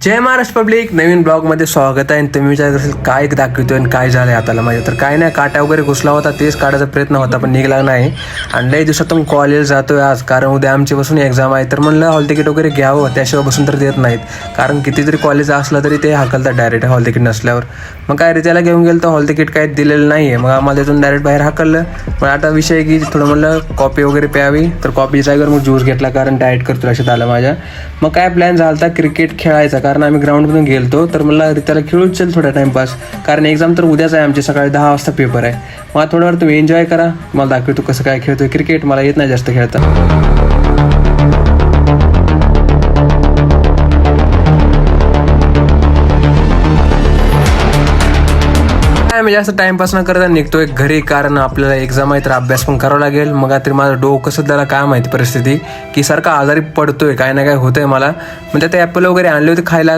जय Maharashtra public, नवीन ब्लॉगमध्ये स्वागत आहे. आणि तुम्ही विचारत असेल काय दाखवतोय आणि काय झालंय हाताला माझ्या, तर काय नाही, काटा वगैरे घुसला होता, तेच काढायचा प्रयत्न होता पण निघाला नाही. आणि लई दिवसातून कॉलेज जातोय आज, कारण उद्या आमची बसून एक्झाम आहे. तर म्हणलं हॉल तिकीट वगैरे घ्यावं, त्याशिवाय बसून तर देत नाहीत. कारण किती जरी कॉलेज असलं तरी ते हाकलतात डायरेक्ट हॉल तिकीट नसल्यावर. मग काय रे, त्याला घेऊन गेलं तर हॉल तिकीट काय दिलेलं नाही आहे. मग आम्हाला तिथून डायरेक्ट बाहेर हाकललं. मग आता विषय की थोडं म्हणलं कॉफी वगैरे प्यावी, तर कॉफी जागेवर मग ज्यूस घेतला, कारण डाएट करतो लक्षात आलं माझ्या. मग काय प्लॅन झाला होता क्रिकेट खेळायचा, कारण आम्ही ग्राउंडमधून गेलतो. तर मला त्याला खेळूच चल थोडा टाइमपास, कारण एक्झाम तर उद्याच आहे आमची, सकाळी 10 वाजता पेपर आहे. मग थोडंवर तुम्ही एन्जॉय करा, मला दाखवतो कसं काय खेळतोय क्रिकेट. मला येत नाही जास्त खेळता. मी जास्त टाइमपास न करता निघतोय घरी, कारण आपल्याला एक्झाम आहे तर अभ्यास पण करावा लागेल. मग आता माझं डोकं सध्याला काय माहिती परिस्थिती की सारखं आजारी पडतोय, काय ना काय होतंय मला. म्हणजे ते ॲपल वगैरे आणले होते खायला.